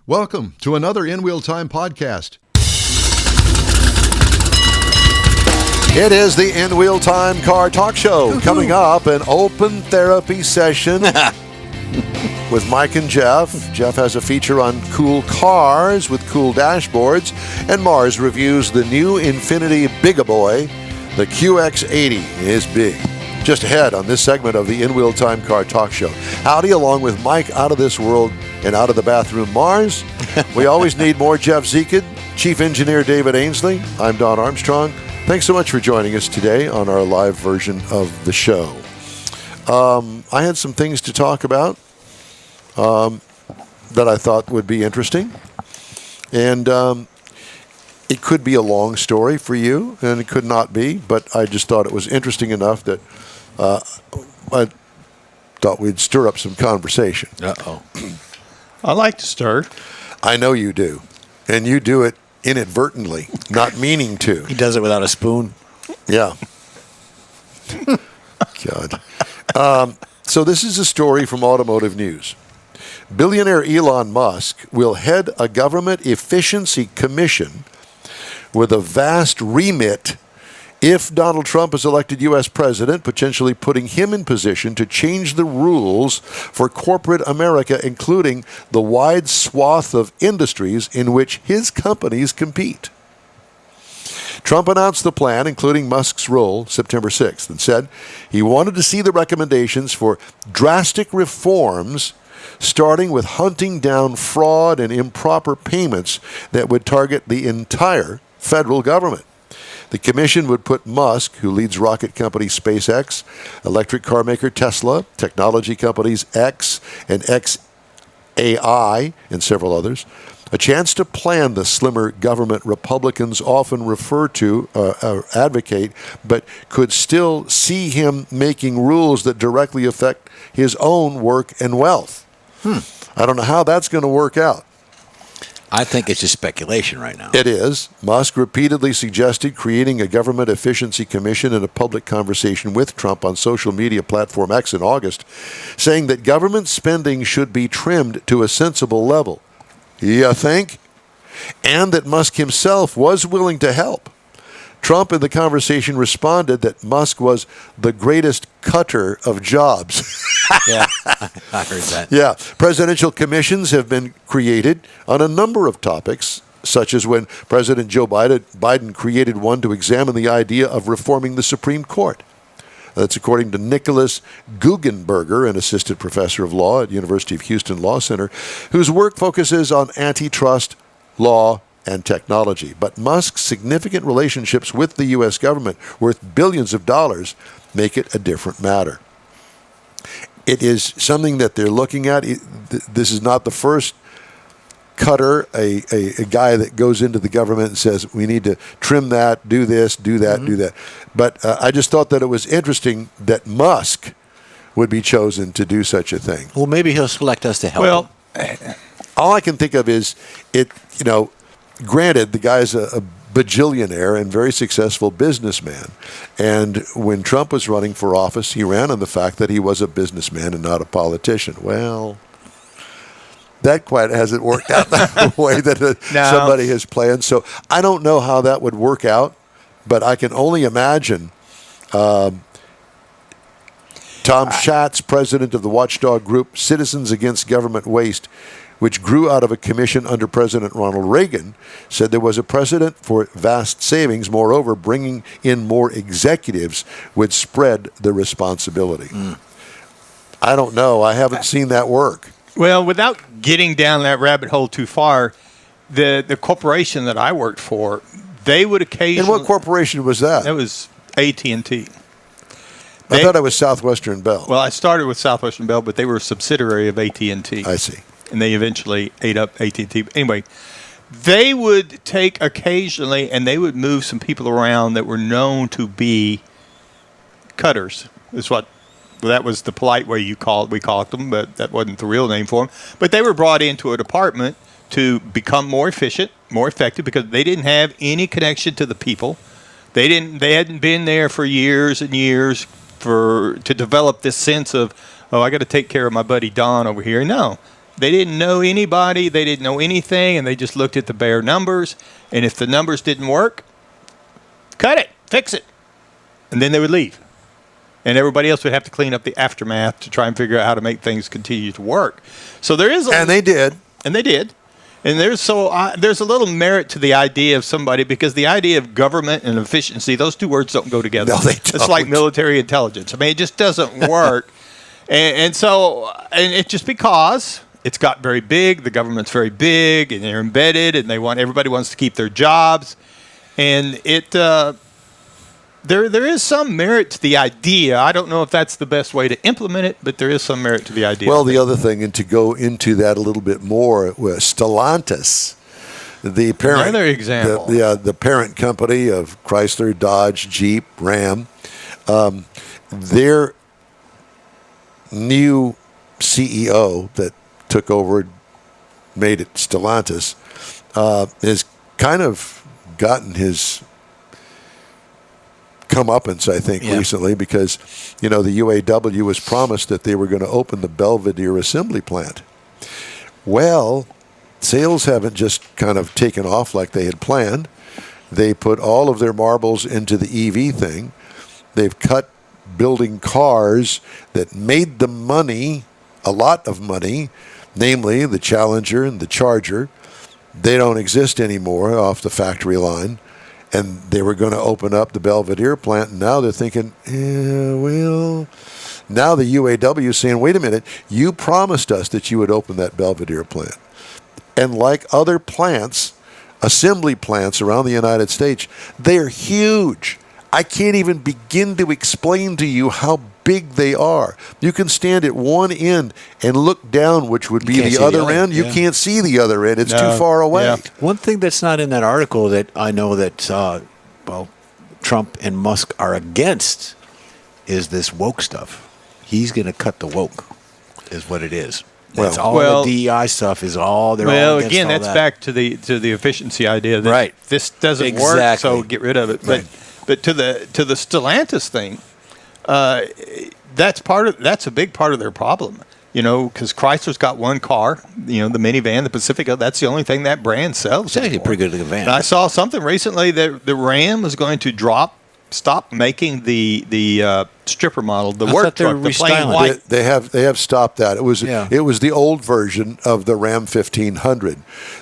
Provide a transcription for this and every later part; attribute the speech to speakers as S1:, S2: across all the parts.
S1: Welcome to another In Wheel Time podcast.
S2: It is the In Wheel Time Car Talk Show. Coming up, an open therapy session with Mike and Jeff. Jeff has a feature on cool cars with cool dashboards. And Mars reviews the new Infiniti Bigaboy. The QX80 is big. Just ahead on this segment of the In Wheel Time Car Talk Show. Howdy, along with Mike out of this world and out of the bathroom, Mars. We always need more Jeff Zekid, Chief Engineer David Ainsley. I'm Don Armstrong. Thanks so much for joining us today on our live version of the show. I had some things to talk about that I thought would be interesting. And it could be a long story for you, and it could not be, but I just thought it was interesting enough that I thought we'd stir up some conversation.
S3: Uh-oh. I like to stir.
S2: I know you do. And you do it inadvertently, not meaning to.
S3: He does it without a spoon.
S2: Yeah. God. So this is a story from Automotive News. Billionaire Elon Musk will head a government efficiency commission with a vast remit if Donald Trump is elected U.S. president, potentially putting him in position to change the rules for corporate America, including the wide swath of industries in which his companies compete. Trump announced the plan, including Musk's role, September 6th, and said he wanted to see the recommendations for drastic reforms, starting with hunting down fraud and improper payments that would target the entire federal government. The commission would put Musk, who leads rocket company SpaceX, electric car maker Tesla, technology companies X and XAI, and several others, a chance to plan the slimmer government Republicans often refer to, advocate, but could still see him making rules that directly affect his own work and wealth. I don't know how that's going to work out.
S3: I think it's just speculation right now.
S2: It is. Musk repeatedly suggested creating a government efficiency commission in a public conversation with Trump on social media platform X in August, saying that government spending should be trimmed to a sensible level. You think? And that Musk himself was willing to help. Trump in the conversation responded that Musk was the greatest cutter of jobs.
S3: Yeah, I heard that.
S2: Yeah. Presidential commissions have been created on a number of topics, such as when President Joe Biden created one to examine the idea of reforming the Supreme Court. That's according to Nicholas Guggenberger, an assistant professor of law at University of Houston Law Center, whose work focuses on antitrust law and technology. But Musk's significant relationships with the U.S. government, worth billions of dollars, make it a different matter. It is something that they're looking at. This is not the first cutter, a guy that goes into the government and says, we need to trim that, do this, do that, do that. But I just thought that it was interesting that Musk would be chosen to do such a thing.
S3: Well, maybe he'll select us to help him.
S2: All I can think of is, granted, the guy's a bajillionaire and very successful businessman. And when Trump was running for office, he ran on the fact that he was a businessman and not a politician. Well, that quite hasn't worked out the way that somebody has planned. So I don't know how that would work out, but I can only imagine Tom Schatz, president of the watchdog group Citizens Against Government Waste, which grew out of a commission under President Ronald Reagan, said there was a precedent for vast savings. Moreover, bringing in more executives would spread the responsibility. I don't know. I haven't seen that work.
S4: Well, without getting down that rabbit hole too far, the corporation that I worked for, they would occasionally...
S2: And what corporation was that?
S4: That was AT&T.
S2: I thought it was Southwestern Bell.
S4: Well, I started with Southwestern Bell, but they were a subsidiary of AT&T.
S2: I see.
S4: And they eventually ate up AT&T. Anyway, they would take occasionally, and they would move some people around that were known to be cutters. That was the polite way we called them, but that wasn't the real name for them. But they were brought into a department to become more efficient, more effective, because they didn't have any connection to the people. They hadn't been there for years and years to develop this sense of, oh, I got to take care of my buddy Don over here. No. They didn't know anybody. They didn't know anything, and they just looked at the bare numbers. And if the numbers didn't work, cut it, fix it, and then they would leave. And everybody else would have to clean up the aftermath to try and figure out how to make things continue to work. So there is,
S2: and they did,
S4: and they did. And there's a little merit to the idea of somebody, because the idea of government and efficiency, those two words don't go together.
S2: No, they don't.
S4: It's like military intelligence. I mean, it just doesn't work. and it's just because it's got very big, the government's very big, and they're embedded, and everybody wants to keep their jobs. And there is some merit to the idea. I don't know if that's the best way to implement it, but there is some merit to the idea.
S2: Well, the other thing, and to go into that a little bit more, was Stellantis, the parent,
S4: another example.
S2: The parent company of Chrysler, Dodge, Jeep, Ram. Their new CEO that took over, made it Stellantis, has kind of gotten his comeuppance, I think, recently, because, the UAW was promised that they were going to open the Belvidere assembly plant. Well, sales haven't just kind of taken off like they had planned. They put all of their marbles into the EV thing. They've cut building cars that made them money, a lot of money, namely the Challenger and the Charger. They don't exist anymore off the factory line. And they were going to open up the Belvidere plant, and now they're thinking, now the UAW is saying, wait a minute, you promised us that you would open that Belvidere plant. And like other plants, assembly plants around the United States, they're huge. I can't even begin to explain to you how big they are. You can stand at one end and look down, which would be the other end. You can't see the other end. It's too far away.
S3: Yeah. One thing that's not in that article that I know that, Trump and Musk are against is this woke stuff. He's going to cut the woke, is what it is. That's all the DEI stuff is all they're all against.
S4: Again,
S3: all
S4: that's back to the efficiency idea that
S3: right.
S4: This doesn't work, so get rid of it. But to the Stellantis thing, that's a big part of their problem. Because Chrysler's got one car, the minivan, the Pacifica. That's the only thing that brand sells.
S3: It's actually a pretty good van.
S4: And I saw something recently that the Ram was going to stop making the stripper model, the work truck, the plain white.
S2: They have stopped that. It was the old version of the Ram 1500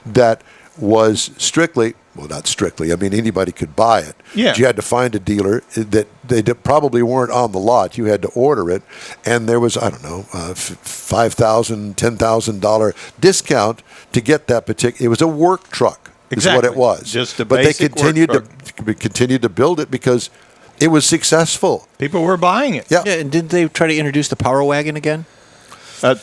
S2: that was strictly. Well, not strictly. I mean, anybody could buy it.
S4: Yeah.
S2: But you had to find a dealer that they probably weren't on the lot. You had to order it, and there was $5,000, $10,000 discount to get that particular. It was a work truck.
S4: Exactly.
S2: Is what it was.
S4: Just a
S2: but
S4: basic
S2: they continued to build it because it was successful.
S4: People were buying it.
S2: Yeah.
S3: And did they try to introduce the Power Wagon again?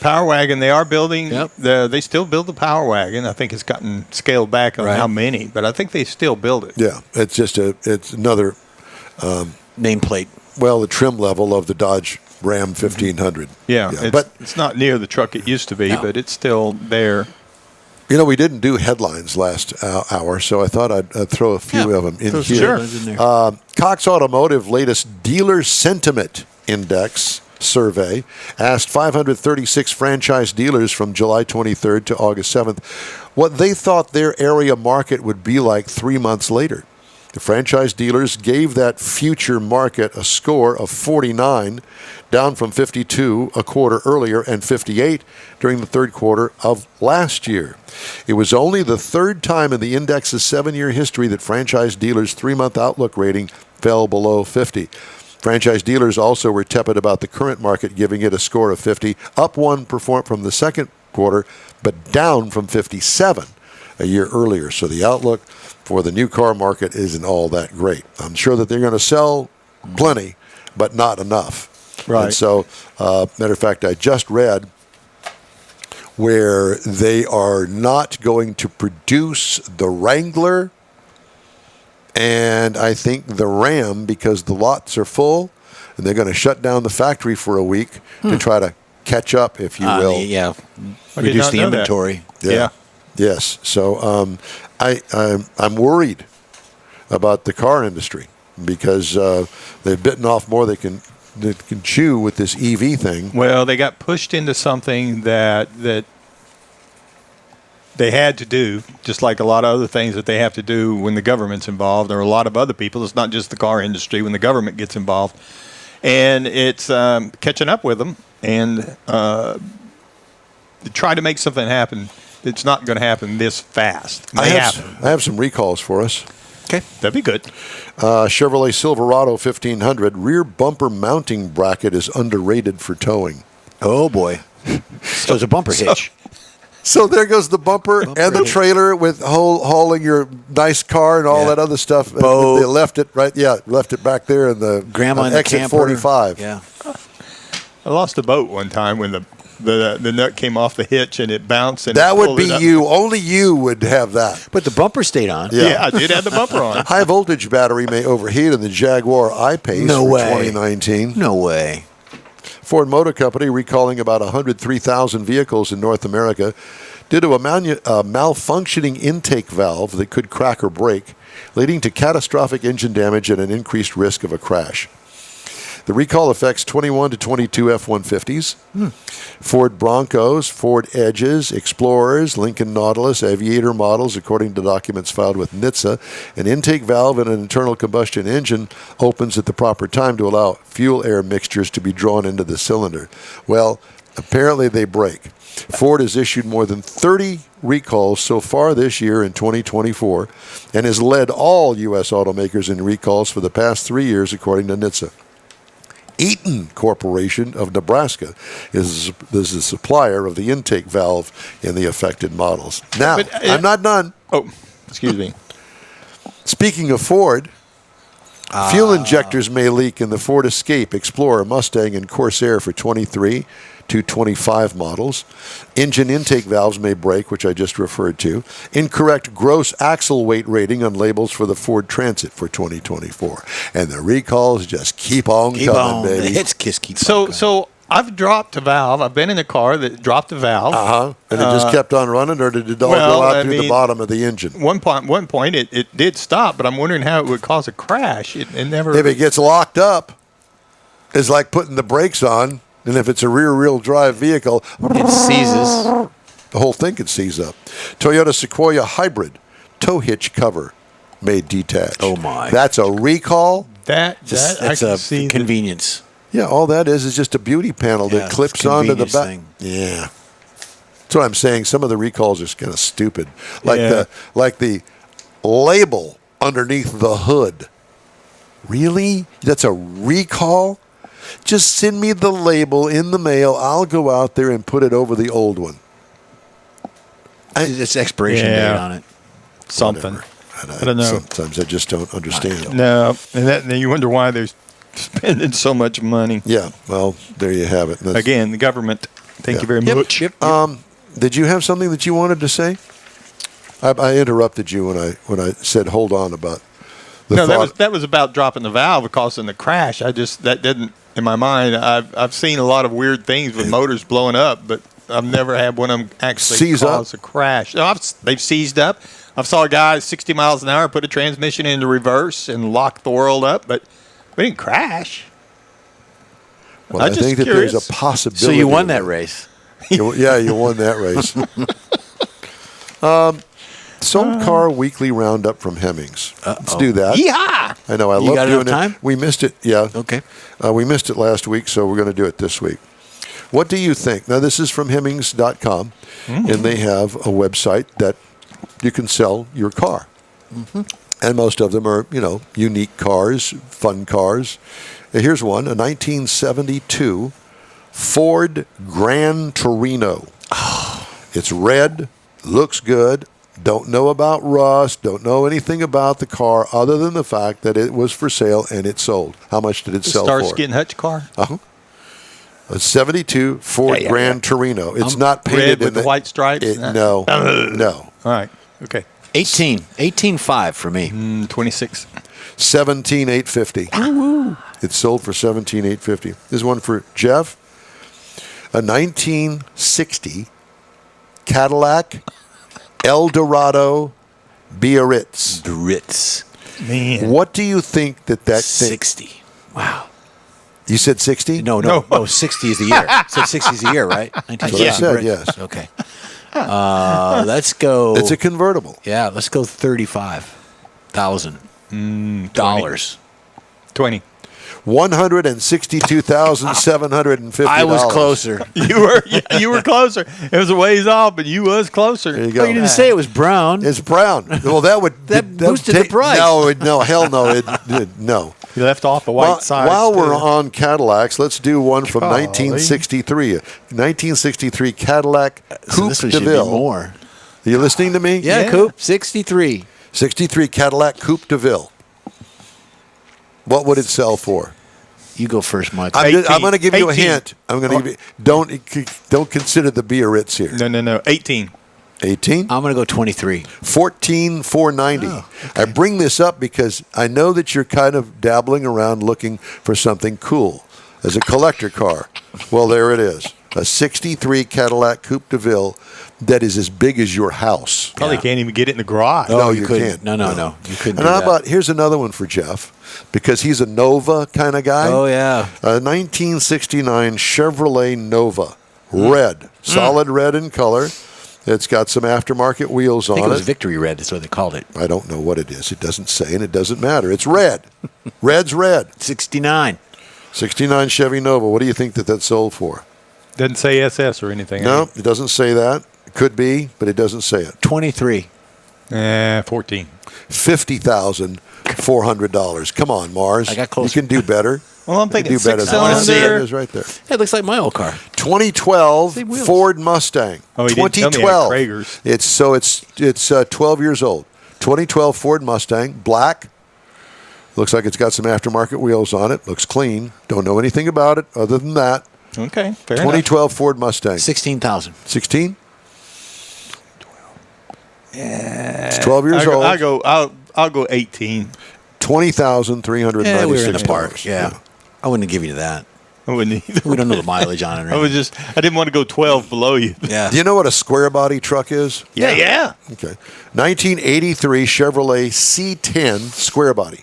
S4: Power Wagon, they are building.
S3: Yep.
S4: They still build the Power Wagon. I think it's gotten scaled back on how many, but I think they still build it.
S2: Yeah, it's just it's another
S3: nameplate.
S2: Well, the trim level of the Dodge Ram 1500.
S4: Yeah, but it's not near the truck it used to be, but it's still there.
S2: We didn't do headlines last hour, so I thought I'd throw a few of them in here.
S4: Sure.
S2: Cox Automotive latest dealer sentiment index survey asked 536 franchise dealers from July 23rd to August 7th what they thought their area market would be like 3 months later. The franchise dealers gave that future market a score of 49, down from 52 a quarter earlier and 58 during the third quarter of last year. It was only the third time in the index's 7-year history that franchise dealers' 3-month outlook rating fell below 50. Franchise dealers also were tepid about the current market, giving it a score of 50, up 1 from the second quarter, but down from 57 a year earlier. So the outlook for the new car market isn't all that great. I'm sure that they're going to sell plenty, but not enough.
S4: Right.
S2: And so, matter of fact, I just read where they are not going to produce the Wrangler and I think the Ram, because the lots are full, and they're going to shut down the factory for a week to try to catch up, if you will.
S3: Reduce the inventory.
S2: Yeah. Yes. So I'm worried about the car industry because they've bitten off more they can chew with this EV thing.
S4: Well, they got pushed into something that they had to do, just like a lot of other things that they have to do when the government's involved, or a lot of other people. It's not just the car industry when the government gets involved. And it's catching up with them and try to make something happen. It's not going to happen this fast.
S2: I have some recalls for us.
S3: Okay.
S4: That'd be good.
S2: Chevrolet Silverado 1500 rear bumper mounting bracket is underrated for towing.
S3: Oh, boy. So it's a bumper hitch.
S2: So there goes the bumper and the
S3: hitch.
S2: trailer with hauling your nice car and all that other stuff.
S3: Boat.
S2: They left it left it back there in the
S3: Grandma in the
S2: exit
S3: camper.
S2: 45.
S3: Yeah.
S4: I lost a boat one time when the nut came off the hitch and it bounced. And
S2: That
S4: it
S2: would
S4: pulled
S2: be
S4: it up.
S2: you. Only you would have that.
S3: But the bumper stayed on.
S4: Yeah, I did have the bumper on.
S2: High voltage battery may overheat in the Jaguar I-Pace
S3: No
S2: for
S3: way.
S2: 2019.
S3: No way.
S2: Ford Motor Company recalling about 103,000 vehicles in North America due to a malfunctioning intake valve that could crack or break, leading to catastrophic engine damage and an increased risk of a crash. The recall affects 21 to 22 F-150s, Ford Broncos, Ford Edges, Explorers, Lincoln Nautilus, Aviator models, according to documents filed with NHTSA. An intake valve in an internal combustion engine opens at the proper time to allow fuel-air mixtures to be drawn into the cylinder. Well, apparently they break. Ford has issued more than 30 recalls so far this year in 2024 and has led all U.S. automakers in recalls for the past 3 years, according to NHTSA. Eaton Corporation of Nebraska is the supplier of the intake valve in the affected models. Now, I'm not done.
S4: Oh, excuse me.
S2: Speaking of Ford, fuel injectors may leak in the Ford Escape, Explorer, Mustang, and Corsair for 23 to 25 models. Engine intake valves may break, which I just referred to. Incorrect gross axle weight rating on labels for the Ford Transit for 2024. And the recalls just keep on coming, baby.
S3: The hits keep on coming.
S4: So I've dropped a valve. I've been in a car that dropped a valve.
S2: And it just kept on running, or did it all go out through the bottom of the engine?
S4: One point it did stop, but I'm wondering how it would cause a crash. It never.
S2: If it gets locked up, it's like putting the brakes on. And if it's a rear-wheel drive vehicle,
S3: It seizes.
S2: the whole thing could seize up. Toyota Sequoia Hybrid tow hitch cover may detach.
S3: Oh, my.
S2: That's a recall?
S4: that I
S3: That's
S4: can
S3: a
S4: see
S3: convenience.
S2: Yeah, all that is just a beauty panel
S3: Yeah,
S2: that
S3: it's
S2: clips
S3: a
S2: onto the
S3: convenience
S2: back.
S3: thing.
S2: Yeah. That's what I'm saying. Some of the recalls are kind of stupid. Like
S4: Yeah.
S2: the label underneath the hood. Really? That's a recall? Just send me the label in the mail. I'll go out there and put it over the old one.
S3: It's expiration
S4: Yeah.
S3: date on it.
S4: something.
S2: Whatever.
S4: I don't know.
S2: Sometimes I just don't understand.
S4: No, and then you wonder why they're spending so much money.
S2: Yeah, well, there you have it. That's-
S4: Again, the government. Thank you very
S3: Yep,
S4: much.
S3: yep.
S2: Did you have something that you wanted to say? I interrupted you when I said hold on about the
S4: No,
S2: thought.
S4: that was about dropping the valve causing the crash. That didn't in my mind. I've seen a lot of weird things with motors blowing up, but I've never had one of them actually
S2: Seize up?
S4: cause a crash. No, they've seized up. I saw a guy 60 miles an hour put a transmission into reverse and lock the world up, but we didn't crash.
S2: Well,
S4: I'm
S2: I
S4: just
S2: think that
S4: curious.
S2: there's a possibility.
S3: So you won
S2: of
S3: that
S2: it.
S3: race.
S2: Yeah, you won that race. Sold car weekly roundup from Hemmings. Let's do that.
S4: Yeehaw!
S2: I know. I
S3: You
S2: love
S3: got
S2: doing
S3: enough time?
S2: it. We missed it. Yeah.
S3: Okay.
S2: We missed it last week, so we're going to do it this week. What do you think? Now, this is from Hemmings.com, and they have a website that you can sell your car. And most of them are, unique cars, fun cars. Here's one, a 1972 Ford Gran Torino. It's red, looks good, don't know about rust, don't know anything about the car other than the fact that it was for sale and it sold. How much did it sell for?
S4: Starsky and Hutch car.
S2: A 72 Ford
S4: Yeah,
S2: Gran Torino. It's not painted
S4: Red with
S2: in
S4: the white stripes?
S2: No, no.
S4: All right. Okay.
S3: 18.5 for me.
S4: 26.
S2: 17,850. It's sold for 17,850. This is one for Jeff. A 1960 Cadillac Eldorado Biarritz.
S3: Ritz.
S4: Man.
S2: What do you think that thing?
S3: 60. Wow.
S2: You said 60?
S3: No, 60 is the year. Said 60 is the year, right?
S2: That's what I said, yes.
S3: Okay. Let's go.
S2: It's a convertible.
S3: Yeah, let's go $35,000.
S4: 20.
S2: $162,750.
S3: I was closer.
S4: You were closer. It was a ways off, but you was closer.
S2: There you go.
S3: Oh, you didn't say it was brown.
S2: It's brown. Well, that would
S3: boosted the price.
S2: No, hell no. No.
S4: You left off the white side.
S2: While we're on Cadillacs, let's do one from 1963. 1963 Cadillac
S3: So
S2: Coupe
S3: this one should be
S2: DeVille.
S3: more.
S2: Are you listening to me?
S3: Yeah, Coupe, 63.
S2: 63 Cadillac Coupe DeVille. What would it sell for?
S3: You go first, Michael.
S2: I'm going to give you a
S4: 18.
S2: hint. I'm going to give you. Don't consider the Biarritz here.
S4: No. 18.
S2: 18.
S3: I'm going to go 23.
S2: 14,490. I bring this up because I know that you're kind of dabbling around looking for something cool as a collector car. Well, there it is. A 63 Cadillac Coupe DeVille that is as big as your house.
S4: Probably can't even get it in the garage.
S2: No,
S3: you
S2: you
S3: couldn't.
S2: can't.
S3: No. You couldn't
S2: And
S3: do
S2: how
S3: that.
S2: about, here's another one for Jeff, because he's a Nova kind of guy.
S3: Oh, yeah.
S2: A 1969 Chevrolet Nova. Red. Solid red in color. It's got some aftermarket wheels
S3: I think
S2: on
S3: it was
S2: it.
S3: Victory Red. That's what they called it.
S2: I don't know what it is. It doesn't say, and it doesn't matter. It's red. Red's red.
S3: 69.
S2: 69 Chevy Nova. What do you think that sold for?
S4: Doesn't say SS or anything.
S2: No, it doesn't say that. It could be, but it doesn't say it.
S3: 23.
S4: 14.
S2: $50,400. Come on, Mars.
S3: I got closer.
S2: You can do better.
S4: Well, I'm
S2: You can
S4: thinking
S2: do better than
S3: I wanna
S2: that.
S3: see
S2: There
S3: it.
S2: it is right there.
S3: It looks like my old car.
S2: 2012
S3: Big wheels.
S2: Ford Mustang.
S4: Oh, he didn't tell me it had Kragers.
S2: It's 12 years old. 2012 Ford Mustang, black. Looks like it's got some aftermarket wheels on it. Looks clean. Don't know anything about it other than that.
S4: Okay, fair
S2: 2012 Ford Mustang.
S3: 16,000.
S2: 16?
S4: enough.
S2: It's 12 years old.
S4: I'll go 18.
S2: $20,396.
S3: Yeah, we were in the park. Yeah. I wouldn't give you that.
S4: I wouldn't either.
S3: We don't know the mileage on it. Or anything.
S4: I didn't want to go 12 below you.
S3: Yeah.
S2: Do you know what a square body truck is?
S4: Yeah.
S2: Okay. 1983 Chevrolet C10 square body.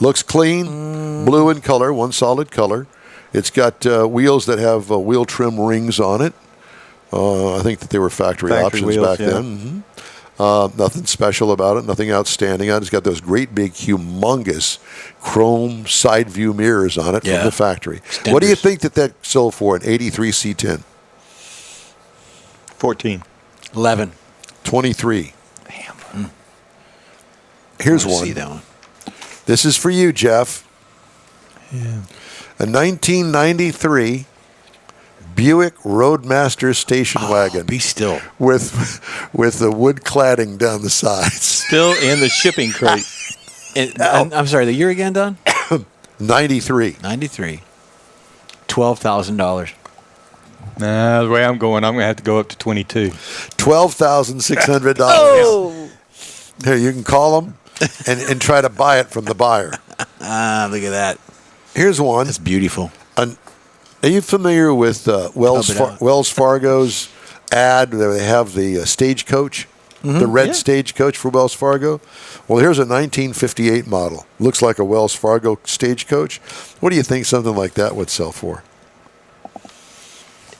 S2: Looks clean, blue in color, one solid color. It's got wheels that have wheel trim rings on it. I think that they were factory options
S4: wheels,
S2: back
S4: yeah.
S2: then. Nothing special about it, nothing outstanding on it. It's got those great big, humongous chrome side view mirrors on it
S3: Yeah.
S2: from the factory.
S3: Extenders.
S2: What do you think that sold for, an 83 C10?
S4: 14.
S3: 11.
S2: 23.
S3: Damn.
S2: Here's
S3: I wanna
S2: one.
S3: see that one.
S2: This is for you, Jeff.
S4: Yeah.
S2: A 1993 Buick Roadmaster station wagon
S3: Be still.
S2: with the wood cladding down the sides.
S4: Still in the shipping crate.
S3: I'm sorry, the year again, Don?
S2: 93.
S3: 93. $12,000.
S4: Nah, the way I'm going to have to go up to 22.
S2: $12,600.
S3: Oh!
S2: Here, you can call them and try to buy it from the buyer.
S3: Look at that.
S2: Here's one.
S3: That's beautiful.
S2: Are you familiar with Wells Fargo's ad where they have the stagecoach, the red stagecoach for Wells Fargo? Well, here's a 1958 model. Looks like a Wells Fargo stagecoach. What do you think something like that would sell for?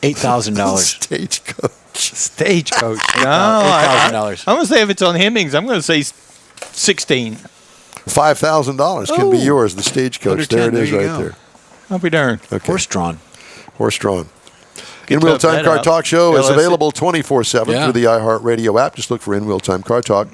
S3: $8,000.
S2: Stagecoach.
S4: Stagecoach. No,
S3: $8,000.
S4: I'm going to say if it's on Hemmings, I'm going to say 16.
S2: $5,000 can be yours, the stagecoach.
S3: Under
S2: There
S3: 10,
S2: it is
S3: there you
S2: right
S3: go.
S2: there.
S4: I'll be darned.
S2: Okay.
S3: Horse-drawn.
S2: Horse-drawn.
S4: Get
S2: In-Wheel
S4: that
S2: Time Car
S4: out.
S2: Talk Show is
S4: LSC.
S2: available 24/7
S3: Yeah.
S2: through the iHeartRadio app. Just look for In-Wheel Time Car Talk.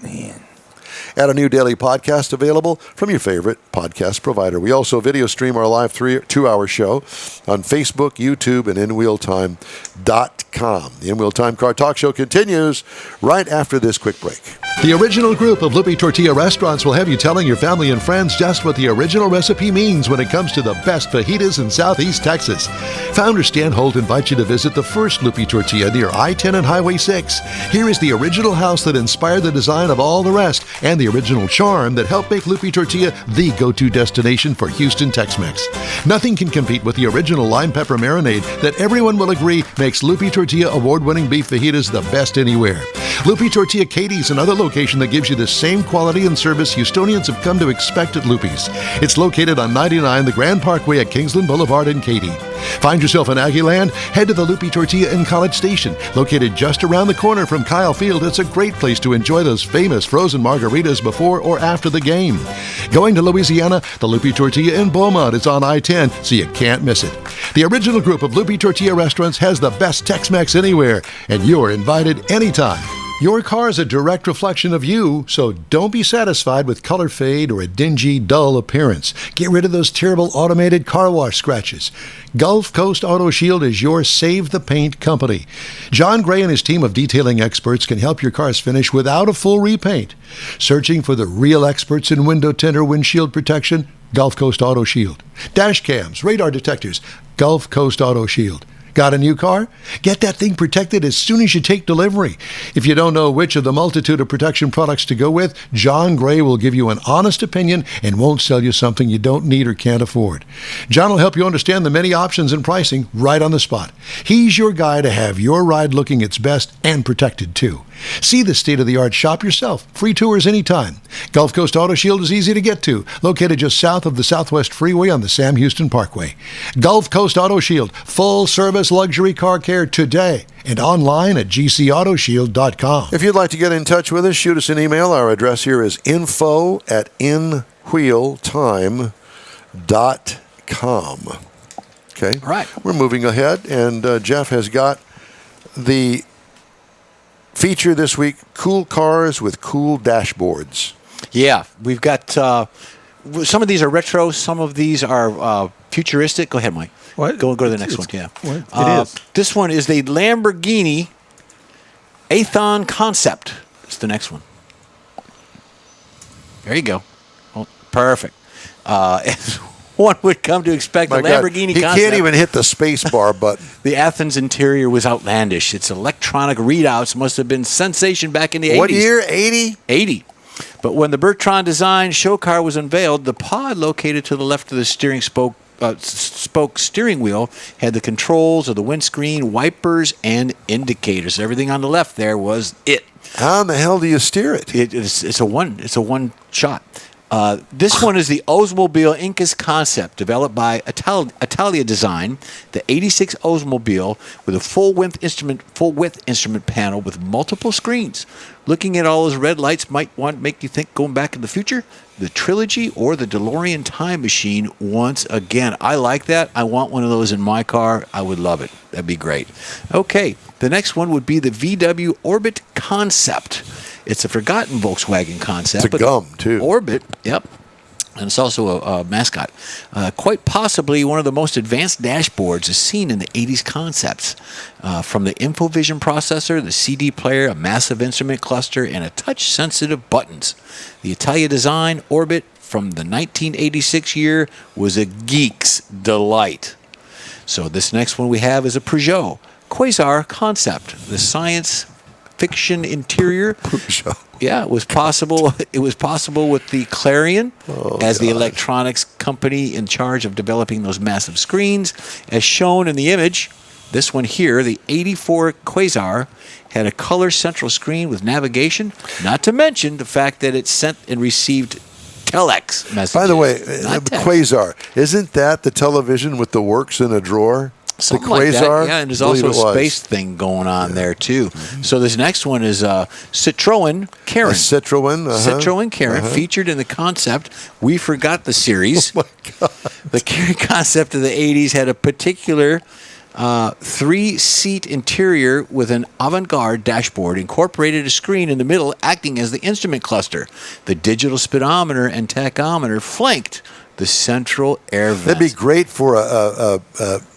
S2: Add a new daily podcast available from your favorite podcast provider. We also video stream our live 2-hour show on Facebook, YouTube, and InWheelTime.com. The In-Wheel Time Car Talk Show continues right after this quick break.
S1: The original group of Lupe Tortilla restaurants will have you telling your family and friends just what the original recipe means when it comes to the best fajitas in Southeast Texas. Founder Stan Holt invites you to visit the first Lupe Tortilla near I-10 and Highway 6. Here is the original house that inspired the design of all the rest and the original charm that helped make Lupe Tortilla the go-to destination for Houston Tex-Mex. Nothing can compete with the original lime pepper marinade that everyone will agree makes Lupe Tortilla award-winning beef fajitas the best anywhere. Lupe Tortilla Katie's another location that gives you the same quality and service Houstonians have come to expect at Lupe's. It's located on 99 the Grand Parkway at Kingsland Boulevard in Katy. Find yourself in Aggieland? Head to the Lupi Tortilla in College Station. Located just around the corner from Kyle Field, it's a great place to enjoy those famous frozen margaritas before or after the game. Going to Louisiana? The Lupi Tortilla in Beaumont is on I-10, so you can't miss it. The original group of Lupi Tortilla restaurants has the best Tex-Mex anywhere, and you're invited anytime. Your car is a direct reflection of you, so don't be satisfied with color fade or a dingy, dull appearance. Get rid of those terrible automated car wash scratches. Gulf Coast Auto Shield is your Save the Paint company. John Gray and his team of detailing experts can help your cars finish without a full repaint. Searching for the real experts in window tint or windshield protection? Gulf Coast Auto Shield. Dash cams, radar detectors, Gulf Coast Auto Shield. Got a new car? Get that thing protected as soon as you take delivery. If you don't know which of the multitude of protection products to go with, John Gray will give you an honest opinion and won't sell you something you don't need or can't afford. John will help you understand the many options and pricing right on the spot. He's your guy to have your ride looking its best and protected too. See the state-of-the-art shop yourself. Free tours anytime. Gulf Coast Auto Shield is easy to get to, located just south of the Southwest Freeway on the Sam Houston Parkway. Gulf Coast Auto Shield, full-service luxury car care today, and online at gcautoshield.com.
S2: If you'd like to get in touch with us, shoot us an email. Our address here is info@inwheeltime.com. Okay?
S3: All right.
S2: We're moving ahead, and Jeff has got the feature this week, cool cars with cool dashboards.
S3: Yeah, we've got some of these are retro, some of these are futuristic. Go ahead, Mike.
S4: What?
S3: Go to the next one. Yeah,
S4: what? It is.
S3: This one is the Lamborghini Athon Concept. It's the next one. There you go. Oh, perfect. As one would come to expect,
S2: My
S3: the
S2: God,
S3: Lamborghini
S2: he
S3: Concept.
S2: can't even hit the space bar button.
S3: The Athens interior was outlandish. Its electronic readouts must have been sensation back in the 80s.
S2: What year? 80?
S3: 80. But when the Bertrand design show car was unveiled, the pod located to the left of the steering spoke steering wheel had the controls of the windscreen, wipers, and indicators. Everything on the left there was it.
S2: How in the hell do you steer it?
S3: It's a one shot. This one is the Oldsmobile Incas Concept, developed by Italia Design, the 86 Oldsmobile with a full width instrument panel with multiple screens. Looking at all those red lights might make you think going back in the future, the trilogy or the DeLorean time machine once again. I like that. I want one of those in my car. I would love it. That'd be great. Okay, the next one would be the VW Orbit Concept. It's a forgotten Volkswagen concept.
S2: It's a gum, too.
S3: Orbit, yep. And it's also a mascot. Quite possibly one of the most advanced dashboards is seen in the 80s concepts. From the InfoVision processor, the CD player, a massive instrument cluster, and a touch-sensitive buttons. The Italia design Orbit from the 1986 year was a geek's delight. So this next one we have is a Peugeot Quasar Concept. The science fiction interior. Yeah, it was possible. It was possible with the Clarion as the electronics company in charge of developing those massive screens. As shown in the image, this one here, the 84 Quasar, had a color central screen with navigation, not to mention the fact that it sent and received telex messages.
S2: By the way,
S3: not text.
S2: Quasar, isn't that the television with the works in a drawer?
S3: Something
S2: the
S3: like
S2: Quasar?
S3: that. Yeah, and there's also a space thing going on there, too. So this next one is Citroën Karin.
S2: A Citroën?
S3: Citroën Karin, featured in the concept. We forgot the series.
S2: Oh, my God.
S3: The Karin concept of the 80s had a particular three-seat interior with an avant-garde dashboard, incorporated a screen in the middle acting as the instrument cluster. The digital speedometer and tachometer flanked the central air vent.
S2: That'd be great for an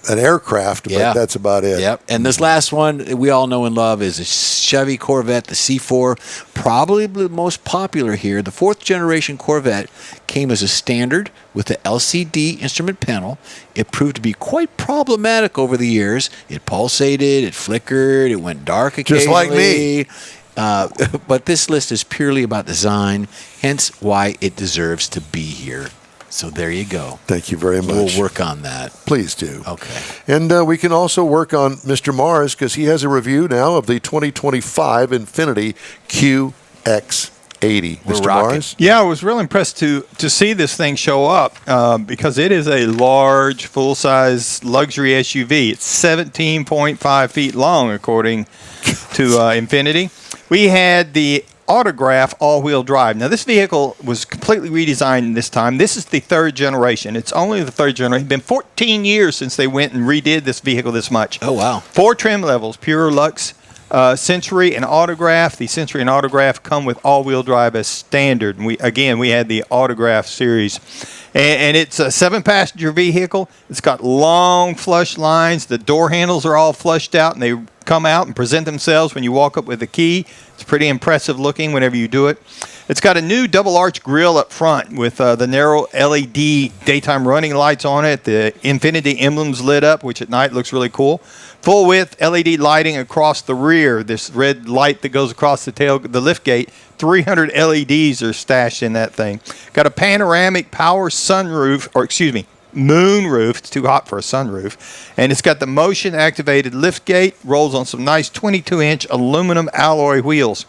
S2: aircraft, but that's about it.
S3: Yep. And this last one we all know and love is a Chevy Corvette, the C4, probably the most popular here. The fourth generation Corvette came as a standard with the LCD instrument panel. It proved to be quite problematic over the years. It pulsated, it flickered, it went dark occasionally.
S2: Just like me.
S3: But this list is purely about design, hence why it deserves to be here. So there you go.
S2: Thank you very much.
S3: We'll work on that.
S2: Please do.
S3: Okay.
S2: And we can also work on Mr. Mars because he has a review now of the 2025 Infiniti QX80. QX80.
S3: We're
S2: Mr.
S3: rocking.
S2: Mars?
S4: Yeah, I was really impressed to see this thing show up because it is a large, full-size luxury SUV. It's 17.5 feet long, according to Infiniti. We had the Autograph all-wheel drive. Now, this vehicle was completely redesigned this time. This is the third generation. It's only the third generation. It's been 14 years since they went and redid this vehicle this much.
S3: Oh, wow.
S4: 4 trim levels, Pure, Luxe, Century, and Autograph. The Century and Autograph come with all-wheel drive as standard. And we had the Autograph series. And it's a 7-passenger vehicle. It's got long flush lines. The door handles are all flushed out, and they come out and present themselves when you walk up with the key. It's pretty impressive looking whenever you do it. It's got a new double arch grille up front with the narrow LED daytime running lights on it. The Infiniti emblems lit up, which at night looks really cool. Full width LED lighting across the rear. This red light that goes across the lift gate. 300 LEDs are stashed in that thing. Got a panoramic power sunroof, moonroof. It's too hot for a sunroof. And it's got the motion activated lift gate. Rolls on some nice 22-inch aluminum alloy wheels.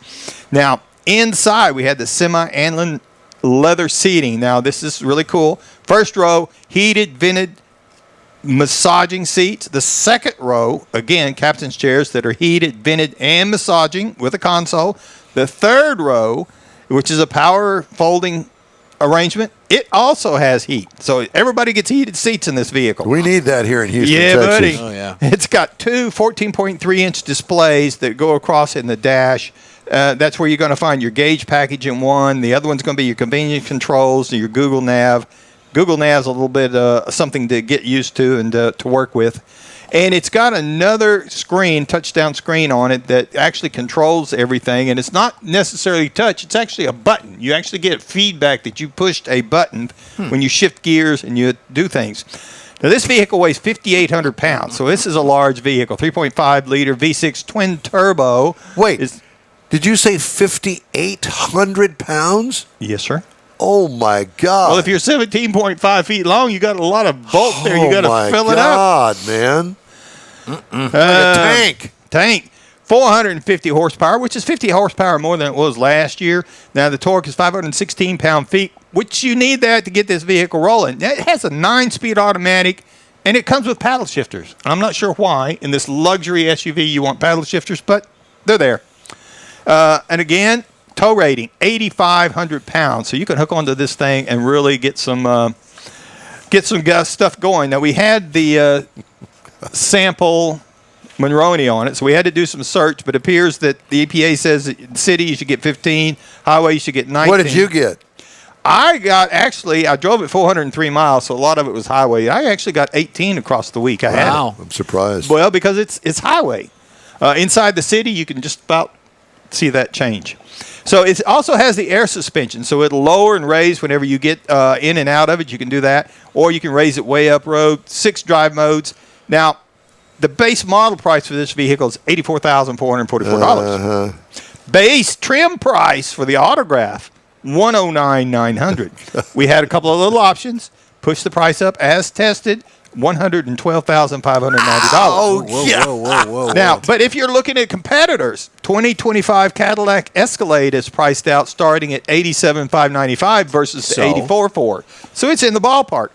S4: Now, inside we had the semi-anlin leather seating. Now, this is really cool. First row, heated, vented, massaging seats. The second row, again, captain's chairs that are heated, vented, and massaging with a console. The third row, which is a power folding arrangement, it also has heat. So everybody gets heated seats in this vehicle.
S2: We need that here in Houston,
S4: yeah,
S2: Texas.
S4: buddy.
S3: Oh, yeah.
S4: It's got 2 14.3-inch displays that go across in the dash. That's where you're going to find your gauge package in one. The other one's going to be your convenient controls, your Google Nav. Google Nav's a little bit something to get used to and to work with. And it's got another screen, touchdown screen on it that actually controls everything. And it's not necessarily touch. It's actually a button. You actually get feedback that you pushed a button when you shift gears and you do things. Now, this vehicle weighs 5,800 pounds. So this is a large vehicle, 3.5-liter V6 twin turbo.
S2: Wait, did you say 5,800 pounds?
S4: Yes, sir.
S2: Oh, my God.
S4: Well, if you're 17.5 feet long, you got a lot of bulk there. You got to fill it up.
S2: Oh, my God, man. Like a tank.
S4: 450 horsepower, which is 50 horsepower more than it was last year. Now, the torque is 516 pound-feet, which you need that to get this vehicle rolling. It has a 9-speed automatic, and it comes with paddle shifters. I'm not sure why in this luxury SUV you want paddle shifters, but they're there. And again, tow rating, 8,500 pounds. So you can hook onto this thing and really get some stuff going. Now, we had the sample Monroney on it, so we had to do some search, but it appears that the EPA says that in city you should get 15, highway you should get 19.
S2: What did you get?
S4: I drove it 403 miles, so a lot of it was highway. I actually got 18 across the week. I had it.
S2: I'm surprised.
S4: Well, because it's highway. Inside the city, you can just about see that change. So it also has the air suspension, so it'll lower and raise whenever you get in and out of it. You can do that, or you can raise it way up road. 6 drive modes. Now, the base model price for this vehicle is $84,444. Base trim price for the Autograph, $109,900. We had a couple of little options. Push the price up as tested. $112,590.
S2: Oh, yeah.
S3: Whoa.
S4: Now, but if you're looking at competitors, 2025 Cadillac Escalade is priced out starting at $87,595 versus the $84,400. So it's in the ballpark.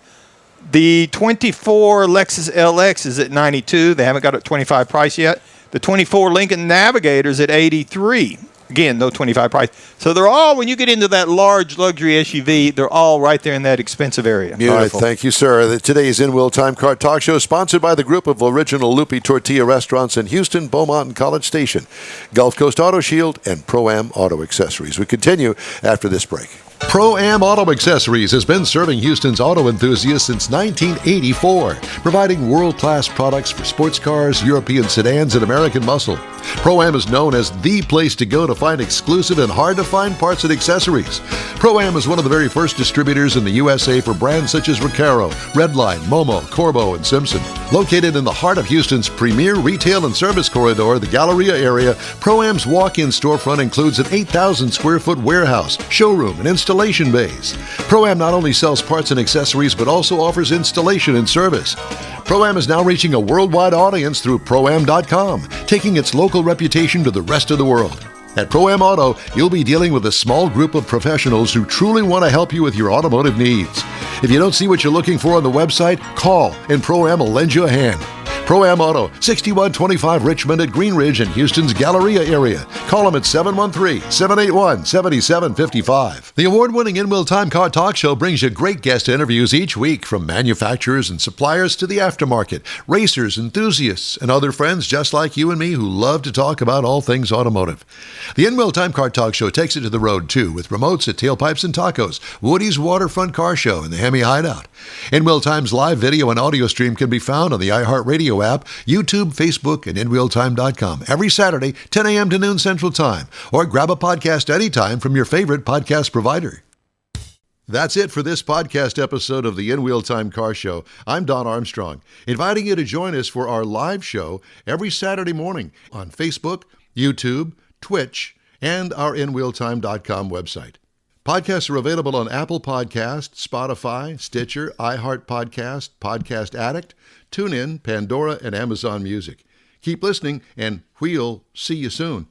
S4: The 24 Lexus LX is at $92,000. They haven't got a 25 price yet. The 24 Lincoln Navigator is at $83,000. Again, no 25 price. So they're all, when you get into that large luxury SUV, they're all right there in that expensive area.
S2: All right, thank you, sir. Today's In Will Time Car Talk Show is sponsored by the group of original Lupi Tortilla restaurants in Houston, Beaumont, and College Station, Gulf Coast Auto Shield, and Pro-Am Auto Accessories. We continue after this break.
S1: Pro-Am Auto Accessories has been serving Houston's auto enthusiasts since 1984, providing world-class products for sports cars, European sedans, and American muscle. Pro-Am is known as the place to go to find exclusive and hard-to-find parts and accessories. Pro-Am is one of the very first distributors in the USA for brands such as Recaro, Redline, Momo, Corbo, and Simpson. Located in the heart of Houston's premier retail and service corridor, the Galleria area, Pro-Am's walk-in storefront includes an 8,000-square-foot warehouse, showroom, and installation bays. Pro-Am not only sells parts and accessories, but also offers installation and service. Pro-Am is now reaching a worldwide audience through Pro-Am.com, taking its local reputation to the rest of the world. At Pro-Am Auto, you'll be dealing with a small group of professionals who truly want to help you with your automotive needs. If you don't see what you're looking for on the website, call and Pro-Am will lend you a hand. Pro-Am Auto, 6125 Richmond at Green Ridge in Houston's Galleria area. Call them at 713-781-7755. The award-winning In-Wheel Time Car Talk Show brings you great guest interviews each week from manufacturers and suppliers to the aftermarket, racers, enthusiasts, and other friends just like you and me who love to talk about all things automotive. The In-Wheel Time Car Talk Show takes it to the road, too, with remotes at Tailpipes and Tacos, Woody's Waterfront Car Show, and the Hemi Hideout. In-Wheel Time's live video and audio stream can be found on the iHeartRadio app, YouTube, Facebook, and InWheelTime.com every Saturday, 10 a.m. to noon Central Time, or grab a podcast anytime from your favorite podcast provider. That's it for this podcast episode of the In-Wheel Time Car Show. I'm Don Armstrong, inviting you to join us for our live show every Saturday morning on Facebook, YouTube, Twitch, and our InWheelTime.com website. Podcasts are available on Apple Podcasts, Spotify, Stitcher, iHeart Podcast, Podcast Addict, TuneIn, Pandora, and Amazon Music. Keep listening, and we'll see you soon.